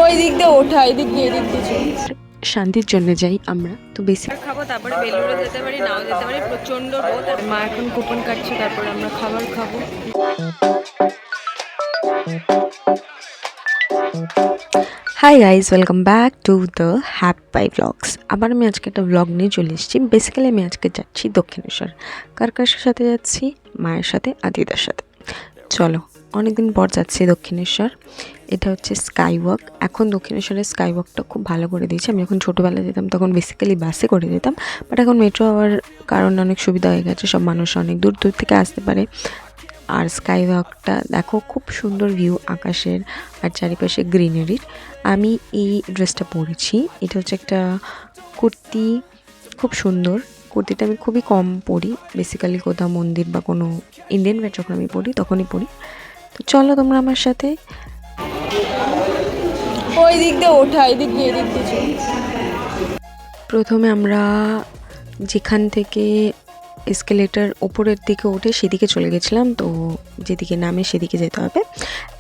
ওই দিক দিয়ে ওঠা, এদিক দিয়ে শান্তির জন্য যাই আমরা তো বেশি খাবো, তারপরে বেলুড়ে যেতে পারি, নাও যেতে পারি, প্রচন্ড রোদ। আর মা এখন কুপন কাটছে, তারপর আমরা খাবার খাবো। Hi guys, welcome back to the Happy Pie Blogs. আবার আমি আজকে একটা ব্লগ নিয়ে চলে এসেছি। বেসিক্যালি আমি আজকে যাচ্ছি দক্ষিণেশ্বর। কার সাথে যাচ্ছি? মায়ের সাথে, আদিদার সাথে। চলো, অনেকদিন পর যাচ্ছি দক্ষিণেশ্বর। এটা হচ্ছে স্কাই ওয়াক। এখন দক্ষিণেশ্বরের স্কাই ওয়াকটা খুব ভালো করে দিয়েছে। আমি যখন ছোটোবেলায় যেতাম তখন বেসিক্যালি বাসে করে যেতাম, বাট এখন মেট্রো হওয়ার কারণে অনেক সুবিধা হয়ে গেছে, সব মানুষ অনেক দূর দূর থেকে আসতে পারে। আর স্কাই ওয়াকটা দেখো, খুব সুন্দর ভিউ আকাশের আর চারিপাশে গ্রিনারির। আমি এই ড্রেসটা পরেছি, এটা হচ্ছে একটা কুর্তি, খুব সুন্দর। কুর্তিটা আমি খুবই কম পরি, বেসিক্যালি কোথাও মন্দির বা কোনো ইন্ডিয়ান ওয়্যার যখন আমি পরি তখনই পরি। তো চলো তোমরা আমার সাথে। ওই দিক দিয়ে ওঠা, এদিক দিয়ে প্রথমে আমরা যেখান থেকে এসকেলেটার ওপরের দিকে ওঠে সেদিকে চলে গেছিলাম। তো যেদিকে নামে সেদিকে যেতে হবে।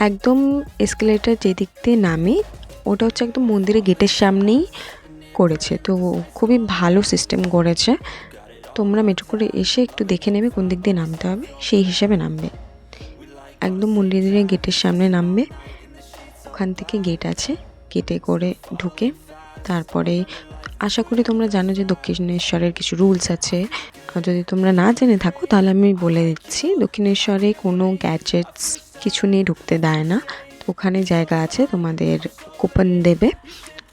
একদম এসকেলেটার যেদিক দিয়ে নামে ওটা হচ্ছে একদম মন্দিরের গেটের সামনেই করেছে। তো খুবই ভালো সিস্টেম করেছে। তোমরা মেট্রো করে এসে একটু দেখে নেবে কোন দিক দিয়ে নামতে হবে, সেই হিসাবে নামবে। একদম মন্দিরের গেটের সামনে নামবে, ওখান থেকে গেট আছে, গেটে করে ঢুকে তারপরে আশা করি তোমরা জানো যে দক্ষিণেশ্বরের কিছু রুলস আছে। যদি তোমরা না জেনে থাকো তাহলে আমি বলে দিচ্ছি। দক্ষিণেশ্বরে কোনো গ্যাজেটস কিছু নিয়ে ঢুকতে দেয় না। তো ওখানে জায়গা আছে, তোমাদের কুপন দেবে,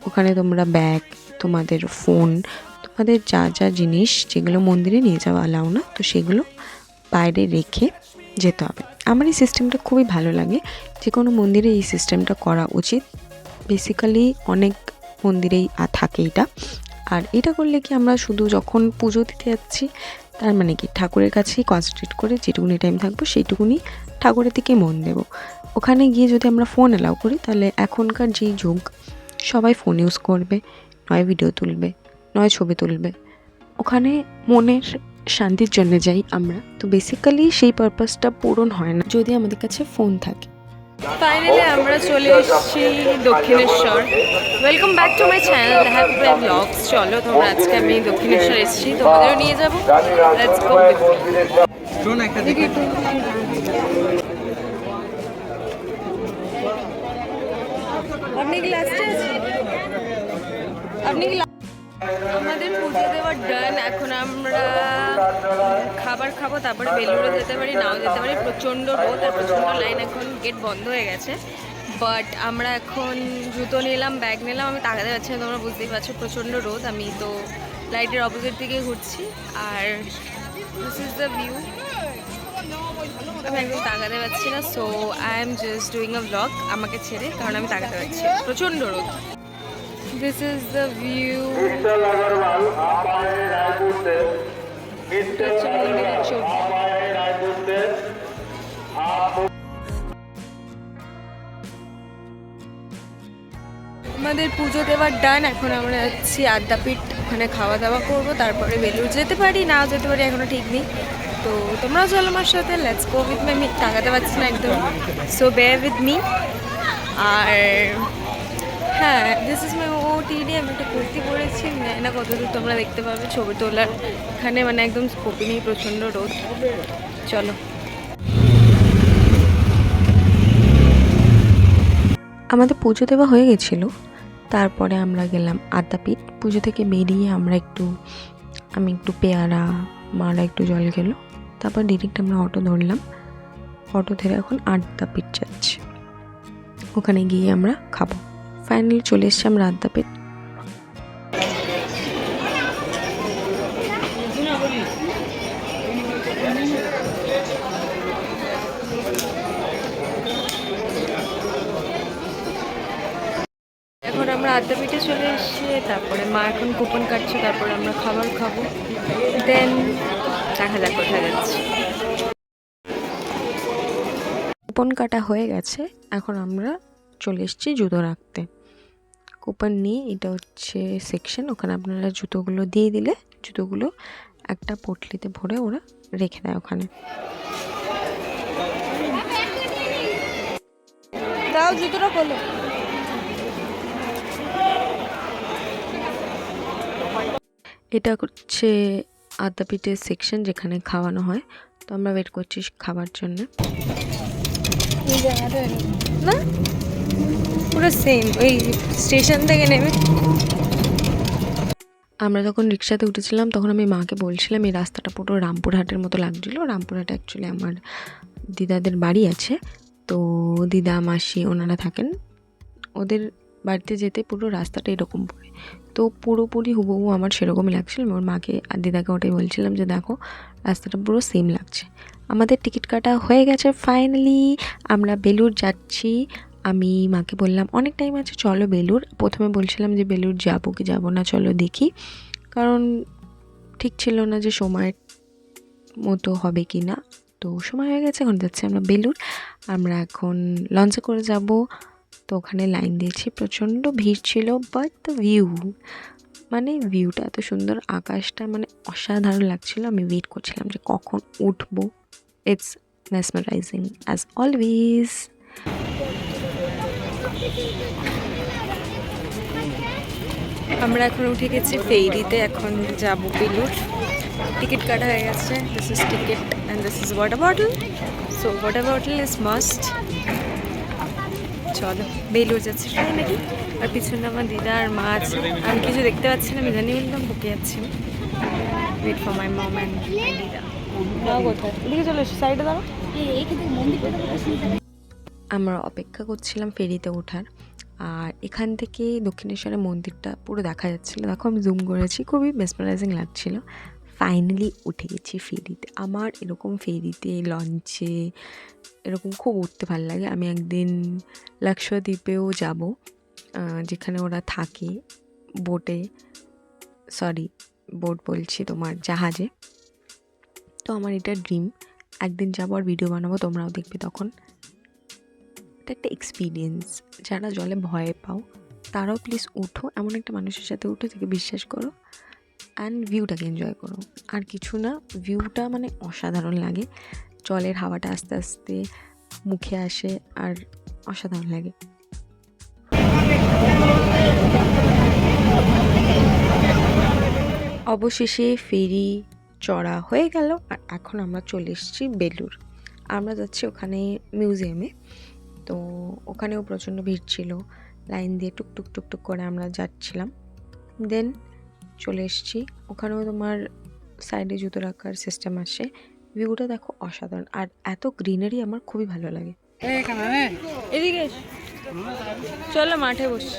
ওখানে তোমরা ব্যাগ, তোমাদের ফোন, তোমাদের যা যা জিনিস যেগুলো মন্দিরে নিয়ে যাওয়া অ্যালাউ না, তো সেগুলো বাইরে রেখে যেতে হবে। আমার এই সিস্টেমটা খুবই ভালো লাগে, যে কোনো মন্দিরে এই সিস্টেমটা করা উচিত। বেসিক্যালি অনেক মন্দিরেই থাকে এটা। আর এটা করলে কি, আমরা শুধু যখন পুজো দিতে যাচ্ছি তার মানে কি ঠাকুরের কাছেই কনসেন্ট্রেট করে যেটুকুনি টাইম থাকবো সেইটুকুনি ঠাকুরের দিকে মন দেব। ওখানে গিয়ে যদি আমরা ফোন অ্যালাউ করি তাহলে এখনকার যেই যুগ, সবাই ফোন ইউজ করবে, নয় ভিডিও তুলবে, নয় ছবি তুলবে। ওখানে মনের শান্তির জন্য যাই আমরা। তো বেসিক্যালি সেই পারপাসটা পূরণ হয় না যদি আমাদের কাছে ফোন থাকে। ফাইনালি আমরা চলে এসেছি Dakshineswar. Welcome back to my channel the Happy Pie Blogs. চলো, তোমরা আজকে আমি দক্ষিণেশ্বর এসেছি, তোমাদেরও নিয়ে যাবো। Let's go. আপনি কি লাস্টে আছেন? আপনি কি আমাদের পুজো দেওয়ার ডান। এখন আমরা খাবার খাবো, তারপরে বেলুড়ে যেতে পারি, নাও যেতে পারি। প্রচণ্ড রোদ আর প্রচণ্ড লাইন, এখন গেট বন্ধ হয়ে গেছে। বাট আমরা এখন জুতো নিলাম, ব্যাগ নিলাম, আমি তাকাতে পারছি না, তোমরা বুঝতেই পারছো প্রচণ্ড রোদ। আমি তো লাইটের অপোজিট দিকে ঘুরছি, আর দিস ইজ দ্য ভিউ। আমি একদম তাকাতে পারছি না, so I am just doing a blog আমাকে ছেড়ে, কারণ আমি তাকাতে পারছি প্রচণ্ড রোদ। This is the view. আমাদের পুজো দেওয়ার ডান। এখন আমরা যাচ্ছি আদ্যাপীঠ, ওখানে খাওয়া দাওয়া করবো, তারপরে বেলুড় যেতে পারি, নাও যেতে পারি, এখনো ঠিক নেই। তো তোমরাও চলো আমার সাথে, লেটস গো উইথ মি। আমি তাকাতে পারছি না একদম, সো বেয়ার উইথ মি। আর হ্যাঁ, দিস ইজ মাই ওটিডি। আমি একটা কুর্তি পরেছি, না কতদূর তোমরা দেখতে পাবে ছবি তোলার। এখানে মানে একদম স্কোপই নেই, প্রচণ্ড রোদ। চলো, আমাদের পুজো দেওয়া হয়ে গেছিলো, তারপরে আমরা গেলাম আদ্যাপীঠ। পুজো থেকে বেরিয়ে আমি একটু পেয়ারা, মারা একটু জল গেলো, তারপর ডিরেক্ট আমরা অটো ধরলাম। অটো ধরে এখন আদ্যাপীঠ যাচ্ছি, ওখানে গিয়ে আমরা খাবো। ফাইনালি চলে এসছি আমরা আদ্যাপীঠ। এখন আমরা আদ্যাপীঠে চলে এসেছি, তারপরে মা এখন কুপন কাটছে, তারপরে আমরা খাবার খাবো। দেন দেখা যাক কোথায় যাচ্ছি। কুপন কাটা হয়ে গেছে, এখন আমরা চলে এসেছি জুতো রাখতে। কুপন নিয়ে এটা হচ্ছে সেকশন, ওখানে আপনারা জুতোগুলো দিয়ে দিলে জুতোগুলো একটা পটলিতে ভরে ওরা রেখে দেয় ওখানে। দাও জুতোটা খোলো। এটা হচ্ছে আদ্যাপীঠের সেকশন যেখানে খাওয়ানো হয়, তো আমরা ওয়েট করছি খাবার জন্য। না পুরো সেম ওই স্টেশন থেকে নেমে আমরা যখন রিক্সাতে উঠেছিলাম তখন আমি মাকে বলছিলাম এই রাস্তাটা পুরো রামপুরহাটের মতো লাগছিলো। রামপুরহাটে অ্যাকচুয়ালি আমার দিদাদের বাড়ি আছে, তো দিদা মাসি ওনারা থাকেন, ওদের বাড়িতে যেতে পুরো রাস্তাটা এরকম পড়ে, তো পুরোপুরি হুবহু আমার সেরকমই লাগছিল। আমি ওর মাকে আর দিদাকে ওটাই বলছিলাম যে দেখো রাস্তাটা পুরো সেম লাগছে। আমাদের টিকিট কাটা হয়ে গেছে ফাইনালি, আমরা বেলুড় যাচ্ছি। আমি মাকে বললাম অনেক টাইম আছে, চলো বেলুড়। প্রথমে বলছিলাম যে বেলুড় যাবো কি যাবো না, চলো দেখি, কারণ ঠিক ছিল না যে সময় মতো হবে কি না। তো সময় হয়ে গেছে, এখন যাচ্ছি আমরা বেলুড়। আমরা এখন লঞ্চে করে যাব, তো ওখানে লাইন দিয়েছি, প্রচণ্ড ভিড় ছিল, বাট দ্য ভিউ, মানে ভিউটা এত সুন্দর, আকাশটা মানে অসাধারণ লাগছিল। আমি ওয়েট করছিলাম যে কখন উঠবো। It's mesmerising as always. আমরা এখন উঠে গেছি ফেরিতে, এখন যাব বেলুড়। টিকিট কাটা হয়ে গেছে, this is ticket and this is water bottle. So water bottle is must. চলো বেলুড় যাচ্ছি ফাইনালি। আর পিছনে আমার দিদা আর মা আছে, আমি কিছু দেখতে পাচ্ছি না, আমি জানি বললাম বকে যাচ্ছি। Wait for my mom and my দিদা। কোথায় এদিকে চলে এসো, সাইডে দাঁড়ো। আমরা অপেক্ষা করছিলাম ফেরিতে ওঠার, আর এখান থেকে দক্ষিণেশ্বরের মন্দিরটা পুরো দেখা যাচ্ছিলো। দেখো আমি জুম করেছি, খুবই মেসমারাইজিং লাগছিল। ফাইনালি উঠে গেছি ফেরিতে। আমার এরকম ফেরিতে লঞ্চে এরকম খুব উঠতে ভালো লাগে। আমি একদিন লাক্ষাদ্বীপেও যাব, যেখানে ওরা থাকে বোটে, সরি বোট বলছি তোমার জাহাজে। তো আমার এটা ড্রিম, একদিন যাবো আর ভিডিও বানাবো, তোমরাও দেখবে তখন। এটা একটা এক্সপিরিয়েন্স, যারা জলে ভয় পাও তারাও প্লিজ উঠো, এমন একটা মানুষের সাথে উঠো থেকে বিশ্বাস করো অ্যান্ড ভিউটাকে এনজয় করো। আর কিছু না, ভিউটা মানে অসাধারণ লাগে, জলের হাওয়াটা আস্তে আস্তে মুখে আসে আর অসাধারণ লাগে। অবশেষে ফেরি চড়া হয়ে গেল, আর এখন আমরা চলে এসেছি বেলুড়। আমরা যাচ্ছি ওখানে মিউজিয়ামে, তো ওখানেও প্রচণ্ড ভিড় ছিল, লাইন দিয়ে টুকটুক টুকটুক করে আমরা যাচ্ছিলাম। দেন চলে এসেছি, ওখানেও তোমার সাইডে জুতো রাখার সিস্টেম আসে। ভিউটা দেখো অসাধারণ, আর এত গ্রিনারি আমার খুবই ভালো লাগে। এদিকে চলো মাঠে বসি।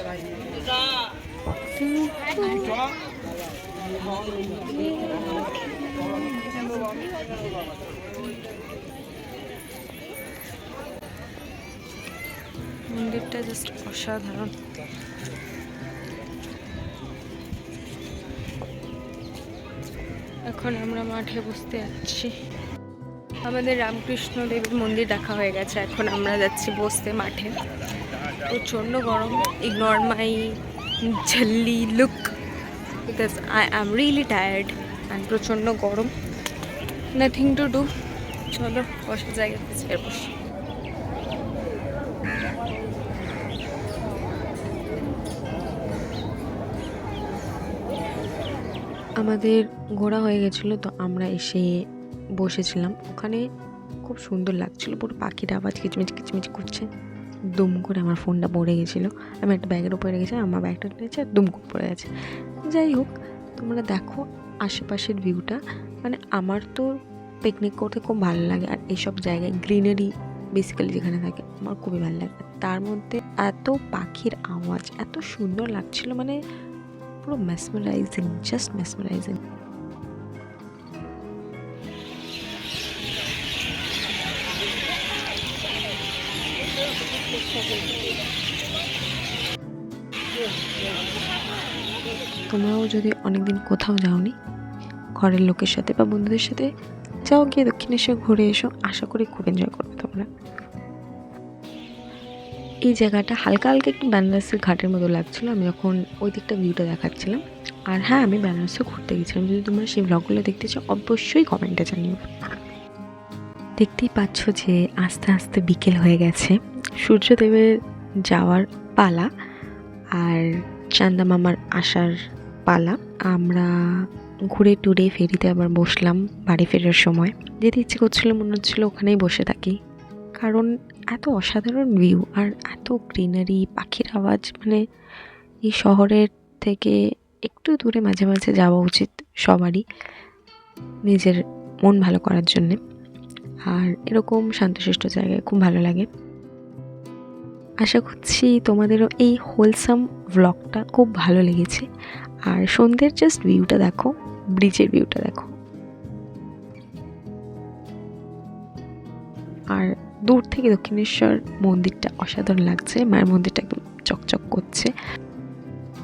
মন্দিরটা জাস্ট অসাধারণ। এখন আমরা মাঠে বসতে যাচ্ছি। আমাদের রামকৃষ্ণ দেবের মন্দির দেখা হয়ে গেছে, এখন আমরা যাচ্ছি বসতে মাঠে। প্রচণ্ড গরম, ইগনোর মাই ঝাল্লি look because I am really tired and প্রচণ্ড গরম, নাথিং টু ডু। চলো বসার জায়গাতে চেয়ার বসি। আমাদের ঘোরা হয়ে গেছিলো, তো আমরা এসে বসেছিলাম। ওখানে খুব সুন্দর লাগছিল, পুরো পাখির আওয়াজ কিচমিচ কিচমিচ করছে। দুম করে আমার ফোনটা পড়ে গেছিলো, আমি একটা ব্যাগের উপরে রেখেছি, আমার ব্যাগটা নিয়েছে আর দুম করে পড়ে গেছে। যাই হোক, তোমরা দেখো আশেপাশের ভিউটা, মানে আমার তো পিকনিক করতে খুব ভালো লাগে, আর এইসব জায়গায় গ্রিনারি বেসিক্যালি যেখানে থাকে আমার খুবই ভালো লাগে। তার মধ্যে এত পাখির আওয়াজ এত সুন্দর লাগছিল, মানে পুরো মেসমারাইজিং, জাস্ট মেসমারাইজিং। তোমরাও যদি অনেকদিন কোথাও যাওনি, ঘরের লোকের সাথে বা বন্ধুদের সাথে যাও, গিয়ে দক্ষিণেশ্বর ঘুরে এসো, আশা করি খুব এনজয় করবে তোমরা। এই জায়গাটা হালকা হালকা একটু বেনারসের ঘাটের মতো লাগছিলো আমি যখন ওই দিকটা ভিউটা দেখাচ্ছিলাম। আর হ্যাঁ, আমি বেনারসে ঘুরতে গেছিলাম, যদি তোমরা সেই ব্লগগুলো দেখতে চাও অবশ্যই কমেন্টে জানিও। দেখতেই পাচ্ছ যে আস্তে আস্তে বিকেল হয়ে গেছে, সূর্যদেবের যাওয়ার পালা আর চান্দা মামার আসার পালা। আমরা ঘুরে টুরে ফেরিতে আবার বসলাম বাড়ি ফেরার সময়। যেতে ইচ্ছে করছিল, মনে হচ্ছিলো ওখানেই বসে থাকি, কারণ এত অসাধারণ ভিউ আর এত গ্রিনারি, পাখির আওয়াজ। মানে এই শহরের থেকে একটু দূরে মাঝে মাঝে যাওয়া উচিত সবারই, নিজের মন ভালো করার জন্যে। আর এরকম শান্তশিষ্ট জায়গায় খুব ভালো লাগে। আশা করছি তোমাদেরও এই হোলসাম ভ্লগটা খুব ভালো লেগেছে। আর সন্ধ্যের জাস্ট ভিউটা দেখো, ব্রিজের ভিউটা দেখো। আর দূর থেকে দক্ষিণেশ্বর মন্দিরটা অসাধারণ লাগছে, মায়ের মন্দিরটা একদম চকচক করছে।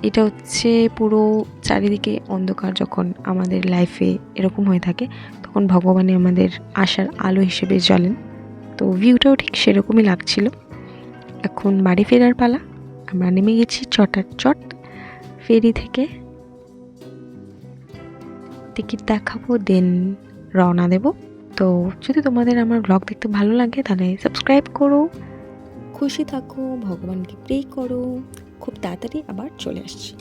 এটা হচ্ছে পুরো চারিদিকে অন্ধকার, যখন আমাদের লাইফে এরকম হয়ে থাকে তখন ভগবানই আমাদের আশার আলো হিসেবে জ্বলেন। তো ভিউটাও ঠিক সেরকমই লাগছিল। এখন বাড়ি ফেরার পালা। আমরা নেমে গেছি চট ফেরি থেকে, টিকিট দেখাবো, দেন রওনা দেব। তো যদি তোমাদের আমার ব্লগ দেখতে ভালো লাগে তাহলে সাবস্ক্রাইব করো, খুশি থাকো, ভগবানকে প্রে করো। খুব তাড়াতাড়ি আবার চলে আসছি।